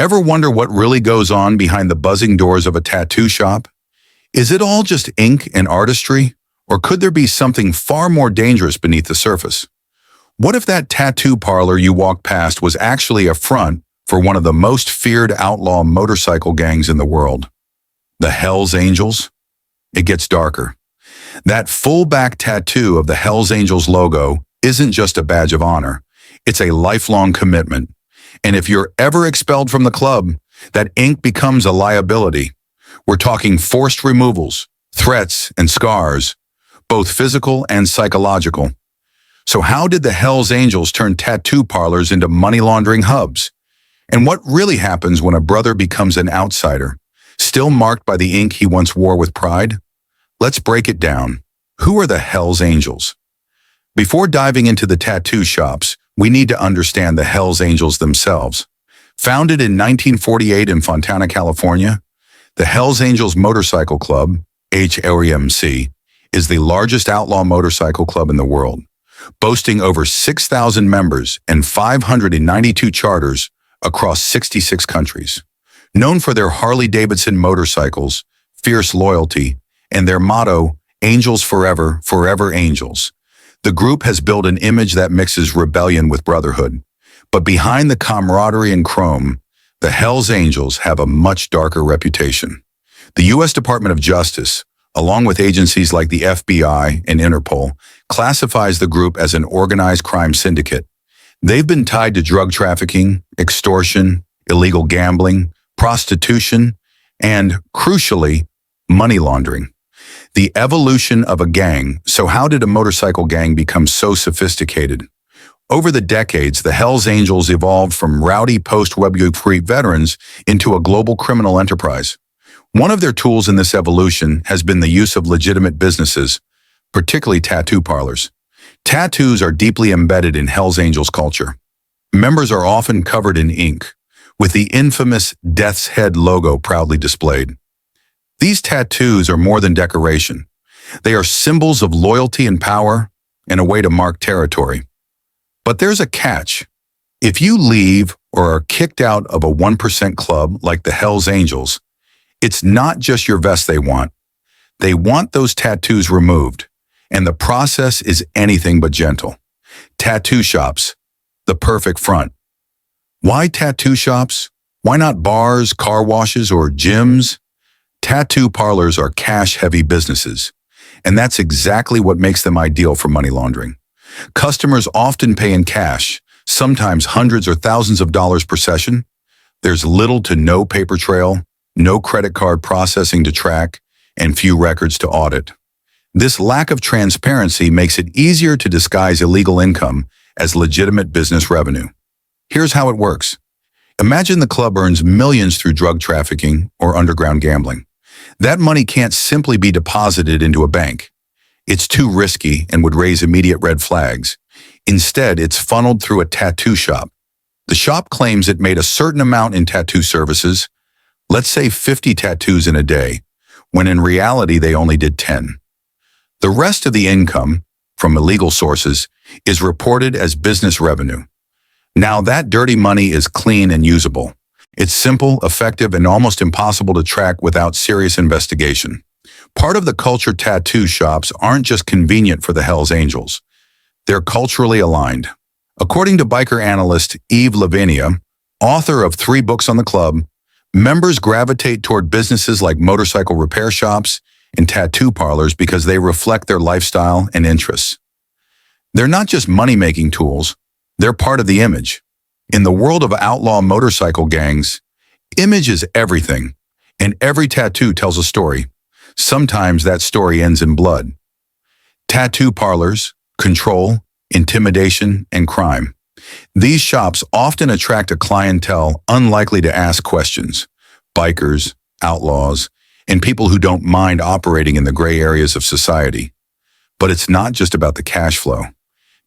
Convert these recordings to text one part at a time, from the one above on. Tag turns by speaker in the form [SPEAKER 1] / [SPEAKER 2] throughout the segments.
[SPEAKER 1] Ever wonder what really goes on behind the buzzing doors of a tattoo shop? Is it all just ink and artistry, or could there be something far more dangerous beneath the surface? What if that tattoo parlor you walked past was actually a front for one of the most feared outlaw motorcycle gangs in the world? The Hells Angels? It gets darker. That full-back tattoo of the Hells Angels logo isn't just a badge of honor. It's a lifelong commitment. And if you're ever expelled from the club, that ink becomes a liability. We're talking forced removals, threats, and scars, both physical and psychological. So how did the Hells Angels turn tattoo parlors into money laundering hubs? And what really happens when a brother becomes an outsider, still marked by the ink he once wore with pride? Let's break it down. Who are the Hells Angels? Before diving into the tattoo shops, we need to understand the Hells Angels themselves. Founded in 1948 in Fontana, California, the Hells Angels Motorcycle Club, HRMC, is the largest outlaw motorcycle club in the world, boasting over 6,000 members and 592 charters across 66 countries. Known for their Harley-Davidson motorcycles, fierce loyalty, and their motto, Angels Forever, Forever Angels, the group has built an image that mixes rebellion with brotherhood. But behind the camaraderie and chrome, the Hells Angels have a much darker reputation. The U.S. Department of Justice, along with agencies like the FBI and Interpol, classifies the group as an organized crime syndicate. They've been tied to drug trafficking, extortion, illegal gambling, prostitution, and, crucially, money laundering. The evolution of a gang. So how did a motorcycle gang become so sophisticated? Over the decades, the Hells Angels evolved from rowdy post-Web3 veterans into a global criminal enterprise. One of their tools in this evolution has been the use of legitimate businesses, particularly tattoo parlors. Tattoos are deeply embedded in Hells Angels culture. Members are often covered in ink, with the infamous Death's Head logo proudly displayed. These tattoos are more than decoration. They are symbols of loyalty and power and a way to mark territory. But there's a catch. If you leave or are kicked out of a 1% club like the Hells Angels, it's not just your vest they want. They want those tattoos removed, and the process is anything but gentle. Tattoo shops, the perfect front. Why tattoo shops? Why not bars, car washes, or gyms? Tattoo parlors are cash-heavy businesses, and that's exactly what makes them ideal for money laundering. Customers often pay in cash, sometimes hundreds or thousands of dollars per session. There's little to no paper trail, no credit card processing to track, and few records to audit. This lack of transparency makes it easier to disguise illegal income as legitimate business revenue. Here's how it works. Imagine the club earns millions through drug trafficking or underground gambling. That money can't simply be deposited into a bank. It's too risky and would raise immediate red flags. Instead, it's funneled through a tattoo shop. The shop claims it made a certain amount in tattoo services, let's say 50 tattoos in a day, when in reality they only did 10. The rest of the income, from illegal sources, is reported as business revenue. Now that dirty money is clean and usable. It's simple, effective, and almost impossible to track without serious investigation. Part of the culture tattoo shops aren't just convenient for the Hells Angels. They're culturally aligned. According to biker analyst Eve Lavinia, author of 3 books on the club, members gravitate toward businesses like motorcycle repair shops and tattoo parlors because they reflect their lifestyle and interests. They're not just money-making tools, they're part of the image. In the world of outlaw motorcycle gangs, image is everything, and every tattoo tells a story. Sometimes that story ends in blood. Tattoo parlors, control, intimidation, and crime. These shops often attract a clientele unlikely to ask questions: bikers, outlaws, and people who don't mind operating in the gray areas of society. But it's not just about the cash flow.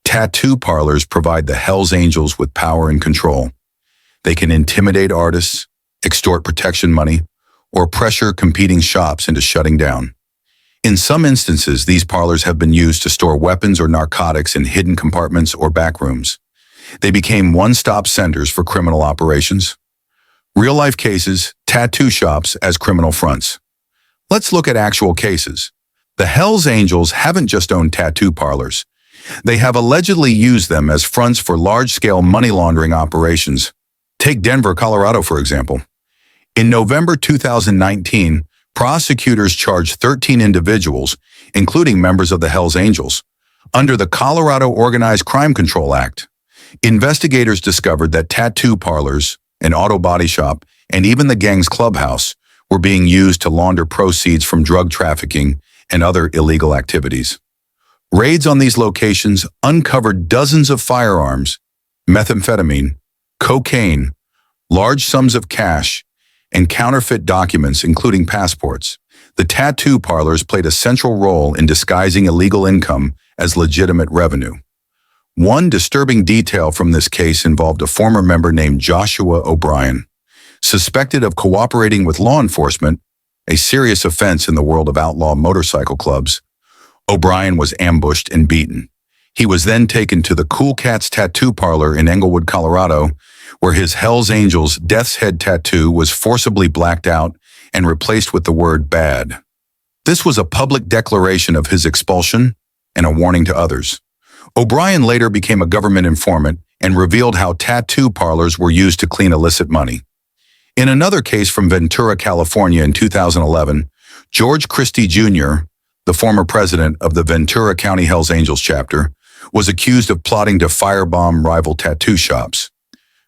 [SPEAKER 1] Tattoo parlors provide the Hells Angels with power and control. They can intimidate artists, extort protection money, or pressure competing shops into shutting down. In some instances, these parlors have been used to store weapons or narcotics in hidden compartments or back rooms. They became one-stop centers for criminal operations. Real-life cases, tattoo shops as criminal fronts. Let's look at actual cases. The Hells Angels haven't just owned tattoo parlors. They have allegedly used them as fronts for large-scale money laundering operations. Take Denver, Colorado, for example. In November 2019, prosecutors charged 13 individuals, including members of the Hells Angels, under the Colorado Organized Crime Control Act. Investigators discovered that tattoo parlors, an auto body shop, and even the gang's clubhouse were being used to launder proceeds from drug trafficking and other illegal activities. Raids on these locations uncovered dozens of firearms, methamphetamine, cocaine, large sums of cash, and counterfeit documents, including passports. The tattoo parlors played a central role in disguising illegal income as legitimate revenue. One disturbing detail from this case involved a former member named Joshua O'Brien. Suspected of cooperating with law enforcement, a serious offense in the world of outlaw motorcycle clubs, O'Brien was ambushed and beaten. He was then taken to the Cool Cats tattoo parlor in Englewood, Colorado, where his Hells Angels death's head tattoo was forcibly blacked out and replaced with the word bad. This was a public declaration of his expulsion and a warning to others. O'Brien later became a government informant and revealed how tattoo parlors were used to clean illicit money. In another case from Ventura, California in 2011, George Christie Jr., the former president of the Ventura County Hells Angels chapter, was accused of plotting to firebomb rival tattoo shops.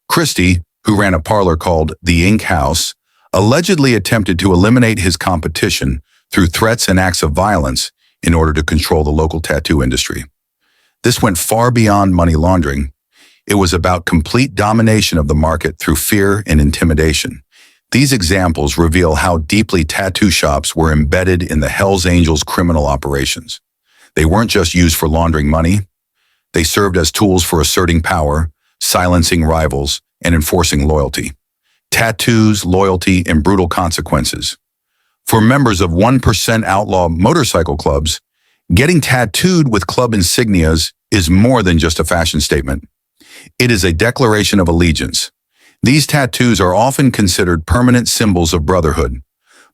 [SPEAKER 1] Christie, who ran a parlor called the Ink House, allegedly attempted to eliminate his competition through threats and acts of violence in order to control the local tattoo industry. This went far beyond money laundering. It was about complete domination of the market through fear and intimidation. These examples reveal how deeply tattoo shops were embedded in the Hells Angels' criminal operations. They weren't just used for laundering money. They served as tools for asserting power, silencing rivals, and enforcing loyalty. Tattoos, loyalty, and brutal consequences. For members of 1% outlaw motorcycle clubs, getting tattooed with club insignias is more than just a fashion statement. It is a declaration of allegiance. These tattoos are often considered permanent symbols of brotherhood.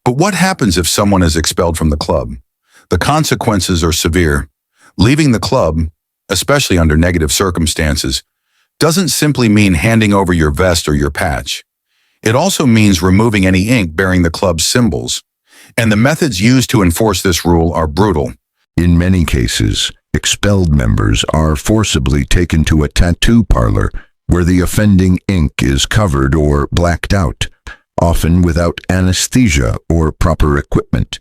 [SPEAKER 1] But what happens if someone is expelled from the club? The consequences are severe. Leaving the club, especially under negative circumstances, doesn't simply mean handing over your vest or your patch. It also means removing any ink bearing the club's symbols. And the methods used to enforce this rule are brutal.
[SPEAKER 2] In many cases, expelled members are forcibly taken to a tattoo parlor where the offending ink is covered or blacked out, often without anesthesia or proper equipment.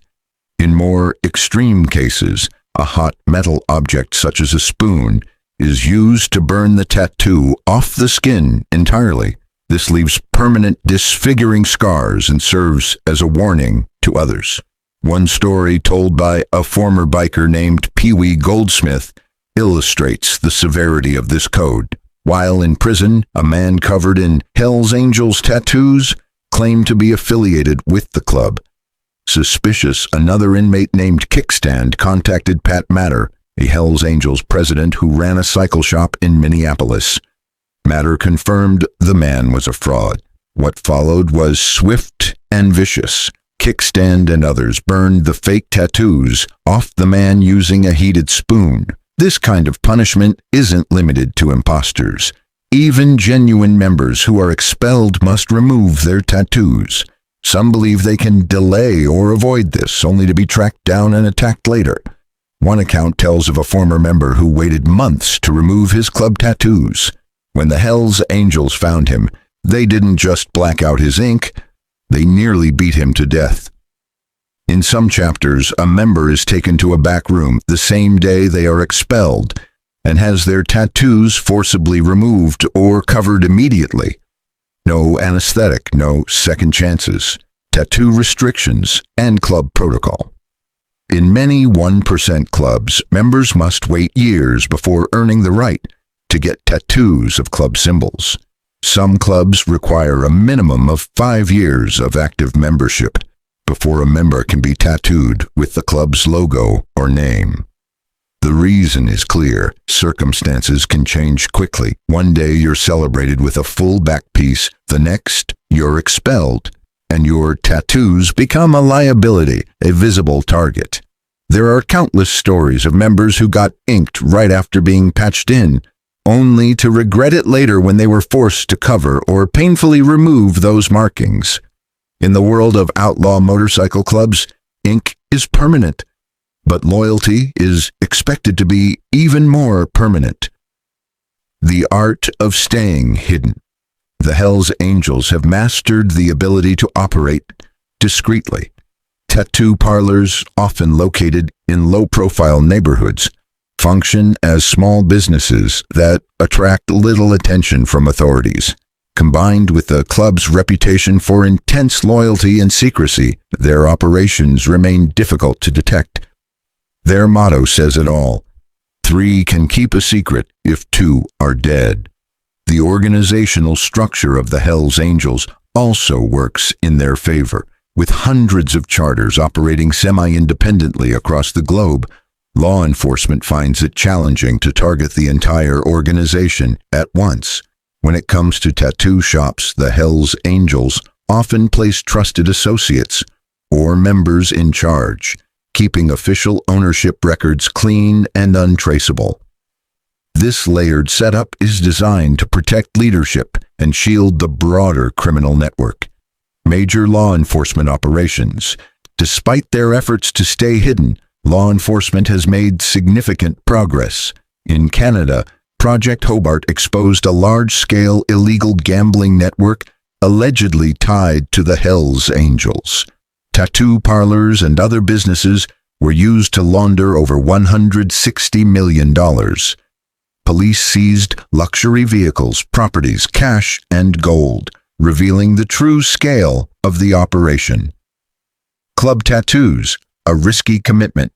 [SPEAKER 2] In more extreme cases, a hot metal object such as a spoon is used to burn the tattoo off the skin entirely. This leaves permanent disfiguring scars and serves as a warning to others. One story told by a former biker named Pee Wee Goldsmith illustrates the severity of this code. While in prison, a man covered in Hells Angels tattoos claimed to be affiliated with the club. Suspicious, another inmate named Kickstand contacted Pat Matter, a Hells Angels president who ran a cycle shop in Minneapolis. Matter confirmed the man was a fraud. What followed was swift and vicious. Kickstand and others burned the fake tattoos off the man using a heated spoon. This kind of punishment isn't limited to imposters. Even genuine members who are expelled must remove their tattoos. Some believe they can delay or avoid this, only to be tracked down and attacked later. One account tells of a former member who waited months to remove his club tattoos. When the Hells Angels found him, they didn't just black out his ink, they nearly beat him to death. In some chapters, a member is taken to a back room the same day they are expelled and has their tattoos forcibly removed or covered immediately. No anesthetic, no second chances, tattoo restrictions, and club protocol. In many 1% clubs, members must wait years before earning the right to get tattoos of club symbols. Some clubs require a minimum of 5 years of active membership before a member can be tattooed with the club's logo or name. The reason is clear. Circumstances can change quickly. One day you're celebrated with a full back piece, the next you're expelled, and your tattoos become a liability, a visible target. There are countless stories of members who got inked right after being patched in, only to regret it later when they were forced to cover or painfully remove those markings. In the world of outlaw motorcycle clubs, ink is permanent, but loyalty is expected to be even more permanent. The art of staying hidden. The Hells Angels have mastered the ability to operate discreetly. Tattoo parlors, often located in low-profile neighborhoods, function as small businesses that attract little attention from authorities. Combined with the club's reputation for intense loyalty and secrecy, their operations remain difficult to detect. Their motto says it all: 3 can keep a secret if 2 are dead. The organizational structure of the Hells Angels also works in their favor. With hundreds of charters operating semi-independently across the globe, law enforcement finds it challenging to target the entire organization at once. When it comes to tattoo shops, the Hells Angels often place trusted associates or members in charge, keeping official ownership records clean and untraceable. This layered setup is designed to protect leadership and shield the broader criminal network. Major law enforcement operations. Despite their efforts to stay hidden, law enforcement has made significant progress. In Canada, Project Hobart exposed a large-scale illegal gambling network allegedly tied to the Hells Angels. Tattoo parlors and other businesses were used to launder over $160 million. Police seized luxury vehicles, properties, cash, and gold, revealing the true scale of the operation. Club tattoos, a risky commitment.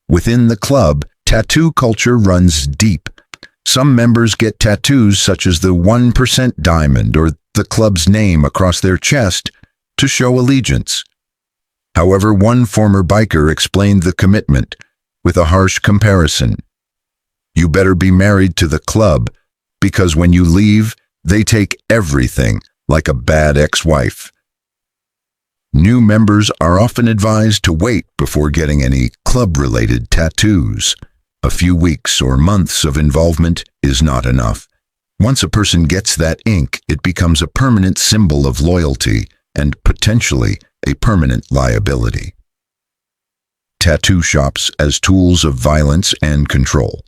[SPEAKER 2] Within the club, tattoo culture runs deep. Some members get tattoos such as the 1% diamond or the club's name across their chest to show allegiance. However, one former biker explained the commitment with a harsh comparison. You better be married to the club, because when you leave, they take everything, like a bad ex-wife. New members are often advised to wait before getting any club-related tattoos. A few weeks or months of involvement is not enough. Once a person gets that ink, it becomes a permanent symbol of loyalty and potentially a permanent liability. Tattoo shops as tools of violence and control.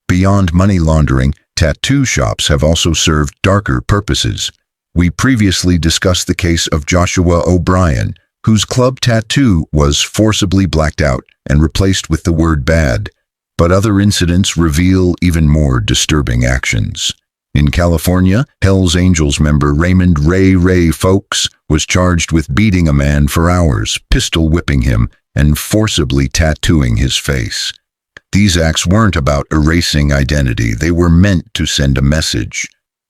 [SPEAKER 2] Beyond money laundering, tattoo shops have also served darker purposes. We previously discussed the case of Joshua O'Brien, whose club tattoo was forcibly blacked out and replaced with the word bad. But other incidents reveal even more disturbing actions. In California, Hells Angels member Raymond Ray Folks was charged with beating a man for hours, pistol whipping him, and forcibly tattooing his face. These acts weren't about erasing identity, they were meant to send a message.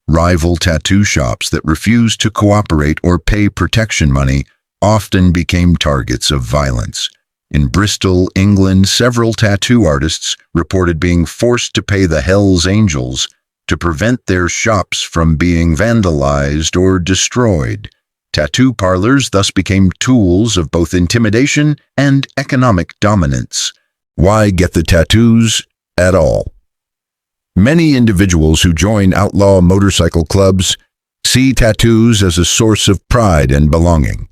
[SPEAKER 2] Rival tattoo shops that refused to cooperate or pay protection money often became targets of violence. In Bristol, England, several tattoo artists reported being forced to pay the Hells Angels to prevent their shops from being vandalized or destroyed. Tattoo parlors thus became tools of both intimidation and economic dominance. Why get the tattoos at all? Many individuals who join outlaw motorcycle clubs see tattoos as a source of pride and belonging.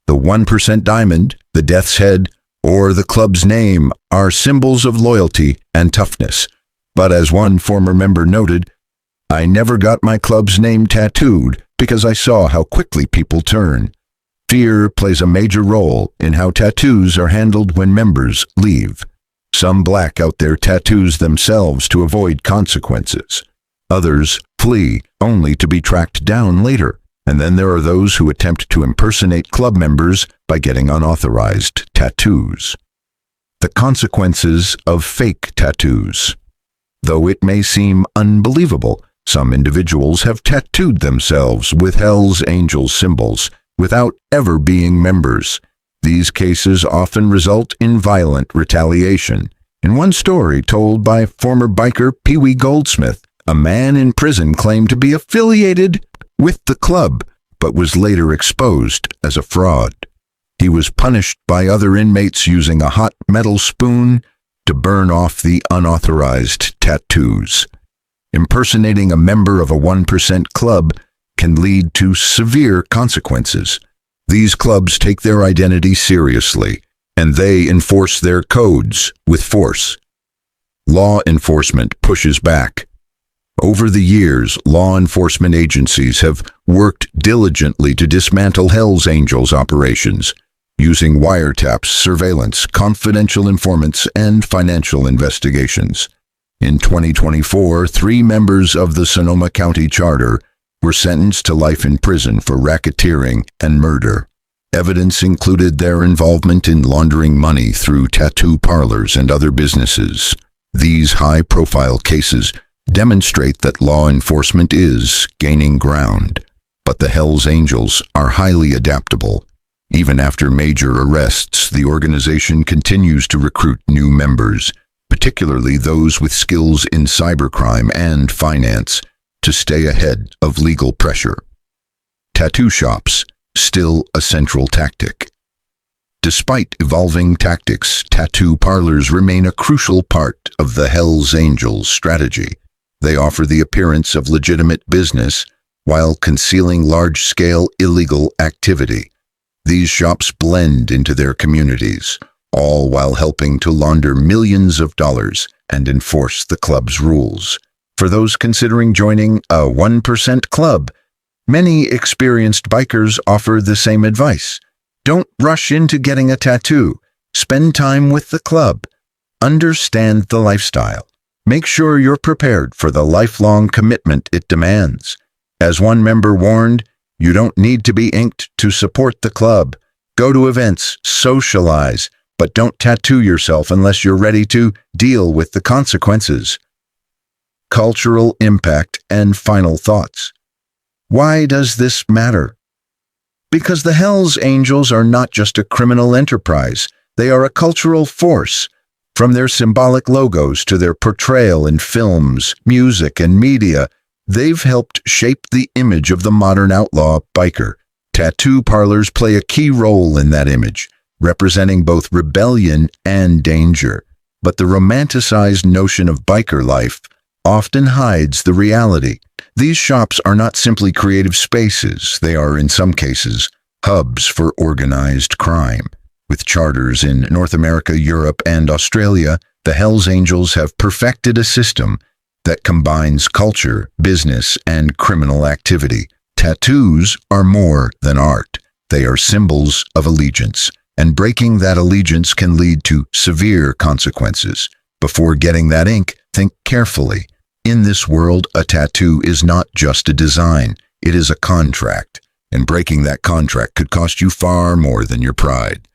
[SPEAKER 2] The 1% diamond, the death's head, or the club's name are symbols of loyalty and toughness. But as one former member noted, I never got my club's name tattooed because I saw how quickly people turn. Fear plays a major role in how tattoos are handled when members leave. Some black out their tattoos themselves to avoid consequences. Others flee only to be tracked down later. And then there are those who attempt to impersonate club members by getting unauthorized tattoos. The consequences of fake tattoos. Though it may seem unbelievable, some individuals have tattooed themselves with Hells Angels symbols without ever being members. These cases often result in violent retaliation. In one story told by former biker Pee Wee Goldsmith, a man in prison claimed to be affiliated with the club, but was later exposed as a fraud. He was punished by other inmates using a hot metal spoon to burn off the unauthorized tattoos. Impersonating a member of a 1% club can lead to severe consequences. These clubs take their identity seriously, and they enforce their codes with force. Law enforcement pushes back. Over the years, law enforcement agencies have worked diligently to dismantle Hells Angels operations, using wiretaps, surveillance, confidential informants, and financial investigations. In 2024, 3 members of the Sonoma County Charter were sentenced to life in prison for racketeering and murder. Evidence included their involvement in laundering money through tattoo parlors and other businesses. These high-profile cases demonstrate that law enforcement is gaining ground, but the Hells Angels are highly adaptable. Even after major arrests, the organization continues to recruit new members, particularly those with skills in cybercrime and finance, to stay ahead of legal pressure. Tattoo shops, still a central tactic. Despite evolving tactics, tattoo parlors remain a crucial part of the Hells Angels strategy. They offer the appearance of legitimate business while concealing large-scale illegal activity. These shops blend into their communities, all while helping to launder millions of dollars and enforce the club's rules. For those considering joining a 1% club, many experienced bikers offer the same advice. Don't rush into getting a tattoo. Spend time with the club. Understand the lifestyle. Make sure you're prepared for the lifelong commitment it demands. As one member warned, you don't need to be inked to support the club. Go to events, socialize, but don't tattoo yourself unless you're ready to deal with the consequences. Cultural impact and final thoughts. Why does this matter? Because the Hells Angels are not just a criminal enterprise, they are a cultural force. From their symbolic logos to their portrayal in films, music, and media, they've helped shape the image of the modern outlaw biker. Tattoo parlors play a key role in that image, representing both rebellion and danger. But the romanticized notion of biker life often hides the reality. These shops are not simply creative spaces, they are, in some cases, hubs for organized crime. With charters in North America, Europe, and Australia, the Hells Angels have perfected a system that combines culture, business, and criminal activity. Tattoos are more than art. They are symbols of allegiance, and breaking that allegiance can lead to severe consequences. Before getting that ink, think carefully. In this world, a tattoo is not just a design, it is a contract, and breaking that contract could cost you far more than your pride.